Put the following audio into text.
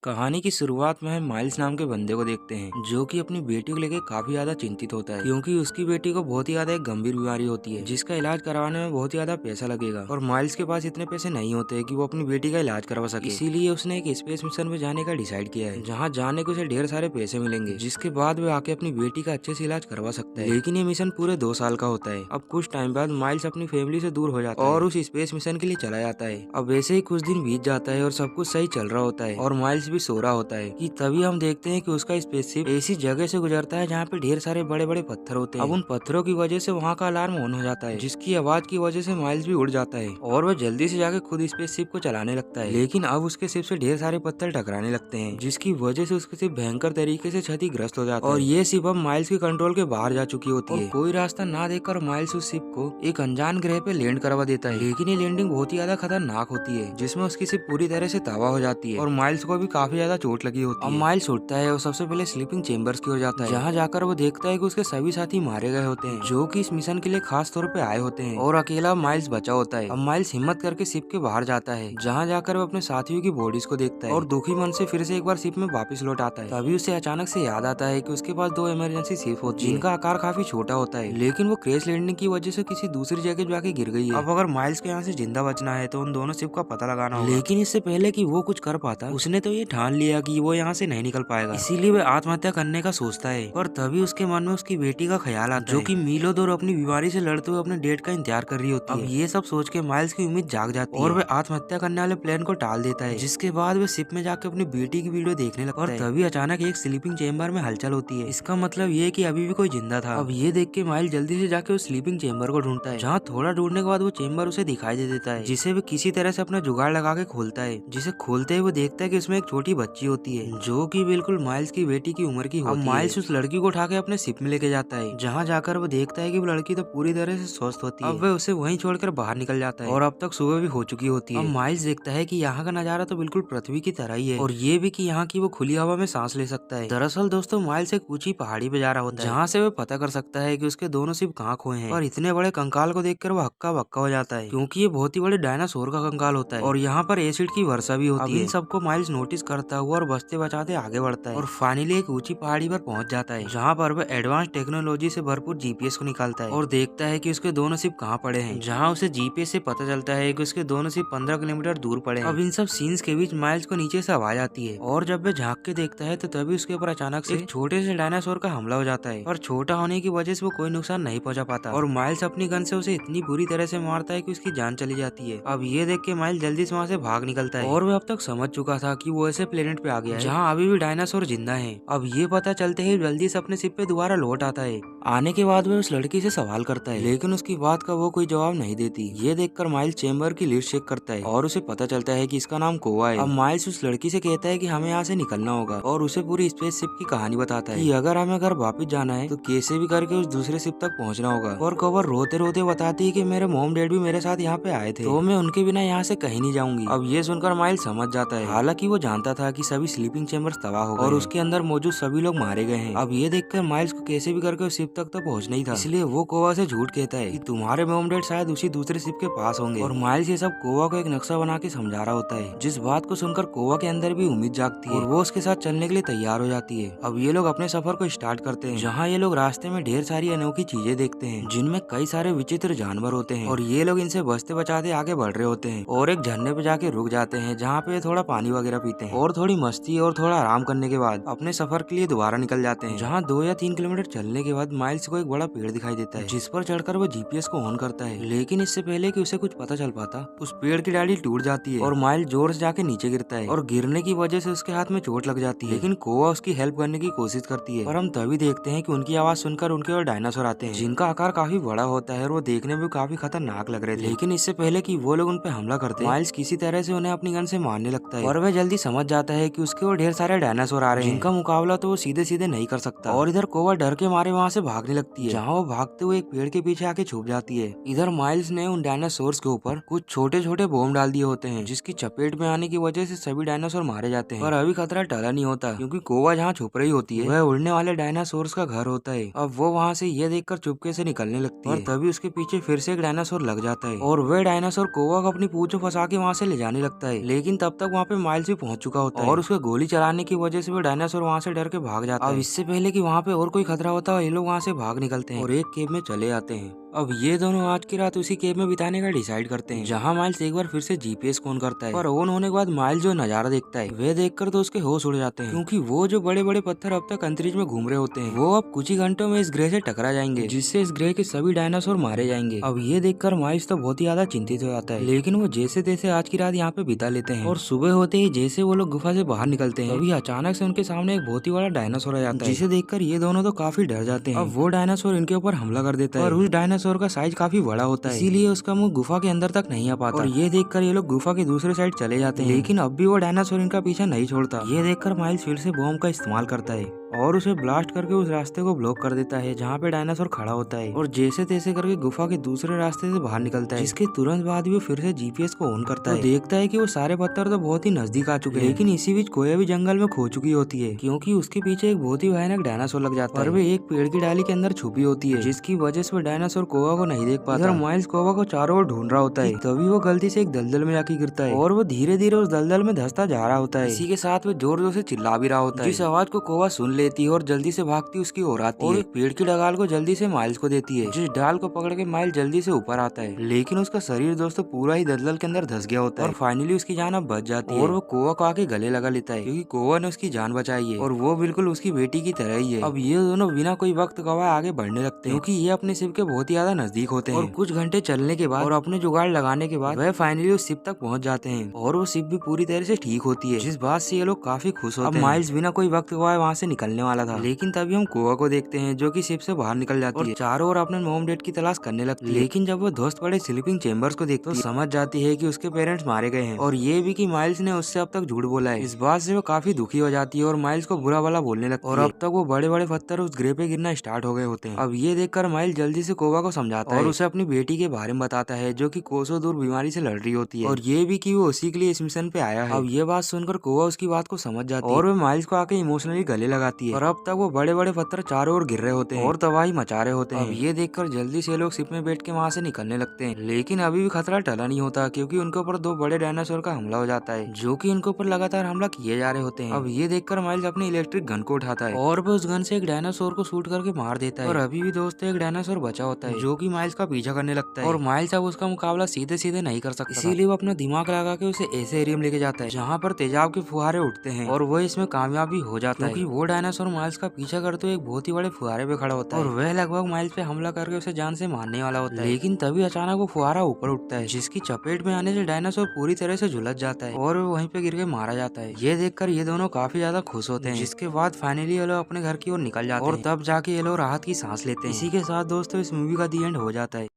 कहानी की शुरुआत में हम माइल्स नाम के बंदे को देखते हैं जो कि अपनी बेटी को लेकर काफी ज्यादा चिंतित होता है क्योंकि उसकी बेटी को बहुत ही ज्यादा एक गंभीर बीमारी होती है जिसका इलाज करवाने में बहुत ही ज्यादा पैसा लगेगा और माइल्स के पास इतने पैसे नहीं होते कि वो अपनी बेटी का इलाज करवा सके। इसीलिए उसने एक स्पेस मिशन में जाने का डिसाइड किया है जहाँ जाने को उसे ढेर सारे पैसे मिलेंगे जिसके बाद वो आके अपनी बेटी का अच्छे से इलाज करवा सकता है। लेकिन ये मिशन पूरे 2 साल का होता है। अब कुछ टाइम बाद माइल्स अपनी फैमिली से दूर हो जाता है और उस स्पेस मिशन के लिए चला जाता है। अब वैसे ही कुछ दिन बीत जाता है और सब कुछ सही चल रहा होता है और माइल्स भी सो रहा होता है कि तभी हम देखते हैं कि उसका स्पेसशिप ऐसी जगह से गुजरता है जहाँ पे ढेर सारे बड़े बड़े पत्थर होते हैं। अब उन पत्थरों की वजह से वहाँ का अलार्म ऑन हो जाता है जिसकी आवाज की वजह से माइल्स भी उड़ जाता है और वह जल्दी से जाके खुद स्पेसशिप को चलाने लगता है। लेकिन अब उसके शिप से ढेर सारे पत्थर टकराने लगते हैं जिसकी वजह से उसके शिप भयंकर तरीके से क्षतिग्रस्त हो जाता है और ये शिप अब माइल्स के कंट्रोल के बाहर जा चुकी होती है। कोई रास्ता ना देखकर माइल्स उस शिप को एक अनजान ग्रह पे लैंड करवा देता है। लेकिन ये लैंडिंग बहुत ही ज्यादा खतरनाक होती है जिसमें उसकी शिप पूरी तरह से तबाह हो जाती है और माइल्स को भी काफी ज्यादा चोट लगी होती है। माइल्स उठता है और सबसे पहले स्लीपिंग चेम्बर्स की ओर जाता है जहाँ जाकर वो देखता है कि उसके सभी साथी मारे गए होते हैं जो कि इस मिशन के लिए खास तौर पे आए होते हैं और अकेला माइल्स बचा होता है। अब माइल्स हिम्मत करके शिप के बाहर जाता है जहाँ जाकर वो अपने साथियों की बॉडीज को देखता है और दुखी मन से फिर से एक बार शिप में वापस लौट आता है। तभी उसे अचानक से याद आता है कि उसके पास 2 इमरजेंसी शिप होती है जिनका आकार काफी छोटा होता है लेकिन वो क्रैश लैंडिंग की वजह से किसी दूसरी जगह जाके गिर गई है। अब अगर माइल्स को यहाँ से जिंदा बचना है तो उन दोनों शिप का पता लगाना होगा। लेकिन इससे पहले कि वो कुछ कर पाता उसने तो ये ठान लिया कि वो यहाँ से नहीं निकल पाएगा, इसीलिए वह आत्महत्या करने का सोचता है। पर तभी उसके मन में उसकी बेटी का ख्याल आता है जो कि मीलों दूर अपनी बीमारी से लड़ते हुए अपने डेट का इंतजार कर रही होती है। अब ये सब सोच के माइल्स की उम्मीद जाग जाती है और वह आत्महत्या करने वाले प्लान को टाल देता है जिसके बाद वह शिप में जाकर अपनी बेटी की वीडियो देखने लगता है। और तभी अचानक एक स्लीपिंग चेम्बर में हलचल होती है। इसका मतलब ये कि अभी भी कोई जिंदा था। अब ये देख के माइल्स जल्दी से जाके उस स्लीपिंग चेम्बर को ढूंढता है जहाँ थोड़ा ढूंढने के बाद वो चेम्बर उसे दिखाई दे देता है जिसे वो किसी तरह से अपना जुगाड़ लगा के खोलता है। जिसे खोलते ही वो देखता है कि इसमें एक छोटी बच्ची होती है जो कि बिल्कुल माइल्स की बेटी की उम्र की होती है। माइल्स उस लड़की को उठा के अपने शिप में लेके जाता है जहाँ जाकर वो देखता है कि वो लड़की तो पूरी तरह से स्वस्थ होती है। अब वह उसे वहीं छोड़कर बाहर निकल जाता है और अब तक सुबह भी हो चुकी होती है। अब माइल्स देखता है कि यहाँ का नजारा तो बिल्कुल पृथ्वी की तरह ही है और ये भी कि यहाँ की वो खुली हवा में सांस ले सकता है। दरअसल दोस्तों माइल्स एक ऊंची पहाड़ी पे जा रहा होता है जहाँ से वो पता कर सकता है कि उसके दोनों शिप कहाँ खोए हैं। और इतने बड़े कंकाल को देखकर वो हक्का बक्का हो जाता है क्योंकि ये बहुत ही बड़े डायनासोर का कंकाल होता है और यहाँ पर एसिड की वर्षा भी होती है। इन सबको माइल्स नोटिस करता हुआ और बचते बचाते आगे बढ़ता है और फाइनली एक ऊंची पहाड़ी पर पहुंच जाता है जहाँ पर वह एडवांस टेक्नोलॉजी से भरपूर जीपीएस को निकालता है और देखता है कि उसके दोनों शिप कहाँ पड़े हैं। जहाँ उसे जीपीएस से पता चलता है कि उसके दोनों शिप 15 किलोमीटर दूर पड़े हैं। अब इन सब सीन्स के बीच माइल्स को नीचे से आवाज आती है और जब वह झांक के देखता है तो तभी उसके ऊपर अचानक से एक छोटे से डायनासोर का हमला हो जाता है और छोटा होने की वजह से वो कोई नुकसान नहीं पहुंचा पाता और माइल्स अपनी गन से उसे इतनी बुरी तरह से मारता है कि उसकी जान चली जाती है। अब ये देख के माइल्स जल्दी से वहाँ से भाग निकलता है और वह अब तक समझ चुका था कि वो ऐसे प्लेनेट पे आ गया है जहाँ अभी भी डायनासोर जिंदा है। अब ये पता चलते ही जल्दी से अपने शिप पे दोबारा लौट आता है। आने के बाद वह उस लड़की से सवाल करता है लेकिन उसकी बात का वो कोई जवाब नहीं देती। ये देखकर माइल्स चेम्बर की लिस्ट चेक करता है और उसे पता चलता है कि इसका नाम कोवा है। अब माइल्स उस लड़की से कहता है कि हमें यहाँ से निकलना होगा और उसे पूरी स्पेसशिप की कहानी बताता है कि अगर हमें घर वापस जाना है तो कैसे भी करके उस दूसरे शिप तक पहुँचना होगा। और कोवा रोते रोते बताती है कि मेरे मॉम डैड भी मेरे साथ यहाँ पे आए थे तो मैं उनके बिना यहाँ से कहीं नहीं जाऊंगी। अब ये सुनकर माइल्स समझ जाता है। हालांकि वो जानता था कि सभी स्लीपिंग चेम्बर्स तबाह हो गए और उसके अंदर मौजूद सभी लोग मारे गए हैं। अब ये देखकर माइल्स को कैसे भी करके उस शिप तक तो पहुंचना ही था, इसलिए वो कोवा से झूठ कहता है कि तुम्हारे मॉम डैड शायद उसी दूसरे शिप के पास होंगे। और माइल्स ये सब कोवा को एक नक्शा बना के समझा रहा होता है जिस बात को सुनकर कोवा के अंदर भी उम्मीद जागती है और वो उसके साथ चलने के लिए तैयार हो जाती है। अब ये लोग अपने सफर को स्टार्ट करते हैं जहाँ ये लोग रास्ते में ढेर सारी अनोखी चीजें देखते हैं जिनमें कई सारे विचित्र जानवर होते हैं और ये लोग इनसे बचते बचाते आगे बढ़ रहे होते हैं और एक झरने पे जाके रुक जाते हैं जहाँ पे थोड़ा पानी वगैरह पीते हैं और थोड़ी मस्ती और थोड़ा आराम करने के बाद अपने सफर के लिए दोबारा निकल जाते हैं। जहाँ 2 या 3 किलोमीटर चलने के बाद माइल्स को एक बड़ा पेड़ दिखाई देता है जिस पर चढ़कर वो जीपीएस को ऑन करता है। लेकिन इससे पहले कि उसे कुछ पता चल पाता उस पेड़ की डाली टूट जाती है और माइल्स जोर से जाके नीचे गिरता है और गिरने की वजह से उसके हाथ में चोट लग जाती है। लेकिन कोवा उसकी हेल्प करने की कोशिश करती है और हम तभी देखते हैं कि उनकी आवाज सुनकर उनके और डायनासोर आते हैं जिनका आकार काफी बड़ा होता है और वो देखने में काफी खतरनाक लग रहे थे। लेकिन इससे पहले कि वो लोग उन पे हमला करते माइल्स किसी तरह से उन्हें अपनी गन से मारने लगता है और वह जल्दी समझ जाता है कि उसके और ढेर सारे डायनासोर आ रहे हैं जिनका मुकाबला तो वो सीधे सीधे नहीं कर सकता। और इधर कोवा डर के मारे वहाँ से भागने लगती है, जहाँ वो भागते हुए एक पेड़ के पीछे आके छुप जाती है। इधर माइल्स ने उन डायनासोर्स के ऊपर कुछ छोटे छोटे बॉम्ब डाल दिए होते हैं, जिसकी चपेट में आने की वजह से सभी डायनासोर मारे जाते हैं। पर अभी खतरा टला नहीं होता, क्योंकि कोवा जहाँ छुप रही होती है वह उड़ने वाले डायनासोर्स का घर होता है। अब वो वहाँ से ये देखकर चुपके से निकलने लगती है, और तभी उसके पीछे फिर से एक डायनासोर लग जाता है, और वह डायनासोर कोवा को अपनी पूंछ फंसा के वहाँ से ले जाने लगता है। लेकिन तब तक वहाँ पे माइल्स भी पहुंच चुका होता है, और उसके गोली चलाने की वजह से वो डायनासोर वहाँ से डर के भाग जाता है। अब इससे पहले कि वहाँ पे और कोई खतरा होता है, ये लोग वहाँ से भाग निकलते हैं और एक केव में चले जाते हैं। अब ये दोनों आज की रात उसी केव में बिताने का डिसाइड करते हैं, जहाँ माइल्स एक बार फिर से जीपीएस ऑन करता है। पर ऑन होने के बाद माइल्स जो नजारा देखता है वह देखकर तो उसके होश उड़ जाते हैं, क्योंकि वो जो बड़े बड़े पत्थर अब तक अंतरिक्ष में घूम रहे होते हैं वो अब कुछ ही घंटों में इस ग्रह से टकरा जाएंगे, जिससे इस ग्रह के सभी डायनासोर मारे जाएंगे। अब ये देखकर माइल्स तो बहुत ही ज्यादा चिंतित हो जाता है, लेकिन वो जैसे तैसे आज की रात यहाँ पे बिता लेते हैं। और सुबह होते ही जैसे वो लोग गुफा से बाहर निकलते हैं, तभी अचानक से उनके सामने एक बहुत ही बड़ा डायनासोर आ जाता है, जिसे देखकर ये दोनों तो काफी डर जाते हैं। अब वो डायनासोर इनके ऊपर हमला कर देता है, और उस डायनासोर का साइज काफी बड़ा होता है, इसीलिए उसका मुंह गुफा के अंदर तक नहीं आ पाता। और ये देखकर ये लोग गुफा के दूसरे साइड चले जाते हैं, लेकिन अब भी वो डायनासोर इनका पीछा नहीं छोड़ता। ये देखकर माइल्स फिर से बॉम्ब का इस्तेमाल करता है और उसे ब्लास्ट करके उस रास्ते को ब्लॉक कर देता है जहाँ पे डायनासोर खड़ा होता है, और जैसे तैसे करके गुफा के दूसरे रास्ते से बाहर निकलता है। जिसके तुरंत बाद वो फिर से जीपीएस को ऑन करता है, देखता है कि वो सारे पत्थर तो बहुत ही नजदीक आ चुके हैं, लेकिन इसी बीच कोया भी जंगल में खो चुकी होती है, क्योंकि उसके पीछे एक बहुत ही भयानक डायनासोर लग जाता है, और वे एक पेड़ की डाली के अंदर छुपी होती है, जिसकी वजह से वो डायनासोर कोवा को नहीं देख पाता। माइल्स कोवा को चारों ओर ढूंढ रहा होता है, तभी वो गलती से एक दलदल में जाके गिरता है, और वो धीरे धीरे उस दलदल में धंसता जा रहा होता है। इसी के साथ वो जोर जोर से चिल्ला भी रहा होता है, जिस आवाज को कोवा सुन लेती है और जल्दी से भागती उसकी ओर आती है, पेड़ की डगाल को जल्दी से माइल्स को देती है, जिस डाल को पकड़ के माइल्स जल्दी से ऊपर आता है, लेकिन उसका शरीर दोस्तों पूरा ही दलदल के अंदर धंस गया होता है, और फाइनली उसकी जान अब बच जाती है, और वो कोवा को आके गले लगा लेता है, क्योंकि कोवा ने उसकी जान बचाई है, और वो बिल्कुल उसकी बेटी की तरह ही है। अब ये दोनों बिना कोई वक्त गवाए आगे बढ़ने लगते हैं, क्योंकि ये अपने शिप के बहुत ही ज्यादा नजदीक होते हैं, और कुछ घंटे चलने के बाद और अपने जुगाड़ लगाने के बाद वह फाइनली उस शिप तक पहुंच जाते हैं, और वो शिप भी पूरी तरह से ठीक होती है, जिस बात से ये लोग काफी खुश होते हैं। अब माइल्स बिना कोई वक्त गवाए वहाँ से निकलने वाला था, लेकिन तभी हम कोवा को देखते हैं जो कि शिप से बाहर निकल जाती है, चारों ओर अपने मॉम डैड की तलाश करने लगती है। लेकिन जब वो दोस्त बड़े स्लीपिंग चेम्बर्स को देखती है तो समझ जाती है कि उसके पेरेंट्स मारे गए हैं, और ये भी कि माइल्स ने उससे अब तक झूठ बोला है। इस बात से वो काफी दुखी हो जाती है और माइल्स को बुरा भला बोलने लगती है, और अब तक वो बड़े बड़े पत्थर उस ग्रह पे गिरना स्टार्ट हो गए होते हैं। अब ये देखकर माइल्स जल्दी से कोवा को समझाता है और उसे अपनी बेटी के बारे में बताता है, जो कि कोसों दूर बीमारी से लड़ रही होती है, और ये भी कि वो उसी के लिए इस मिशन पे आया है। अब ये बात सुनकर कोवा उसकी बात को समझ जाती है, और वो माइल्स को आके इमोशनली गले लगाती है, और अब तक वो बड़े बड़े पत्थर चारों ओर गिर रहे होते हैं और तबाही मचा रहे होते हैं। अब ये देखकर जल्दी से लोग शिप में बैठ के वहाँ से निकलने लगते हैं, लेकिन अभी भी खतरा टला नहीं होता, क्योंकि उनके ऊपर दो बड़े डायनासोर का हमला हो जाता है, जो कि इनके ऊपर लगातार हमला किए जा रहे होते हैं। अब ये देखकर माइल्स अपनी इलेक्ट्रिक गन को उठाता है और वो उस गन से एक डायनासोर को शूट करके मार देता है, और अभी भी दोस्तों एक डायनासोर बचा होता है, जो कि माइल्स का पीछा करने लगता है, और माइल्स अब उसका मुकाबला सीधे सीधे नहीं कर सकता, इसीलिए वो अपना दिमाग लगा के उसे ऐसे एरिया में लेके जाता है जहाँ पर तेजाब के फुहारे उठते हैं, और वो इसमें कामयाब भी हो जाता है, क्योंकि वो डायनासोर माइल्स का पीछा करते हुए एक बहुत ही बड़े फुहारे पे खड़ा होता है, और वह लगभग माइल्स पे हमला करके उसे जान से मारने वाला होता है। लेकिन तभी अचानक वो फुहारा ऊपर उठता है, जिसकी चपेट में आने से डायनासोर पूरी तरह से झुलस जाता है, और वो वहीं पे गिर के मारा जाता है। ये देखकर ये दोनों काफी ज्यादा खुश होते हैं, जिसके बाद फाइनली ये लोग अपने घर की ओर निकल जाते हैं, और तब जाके ये लोग राहत की सांस लेते हैं। इसी के साथ दोस्तों इस मूवी का दी एंड हो जाता है।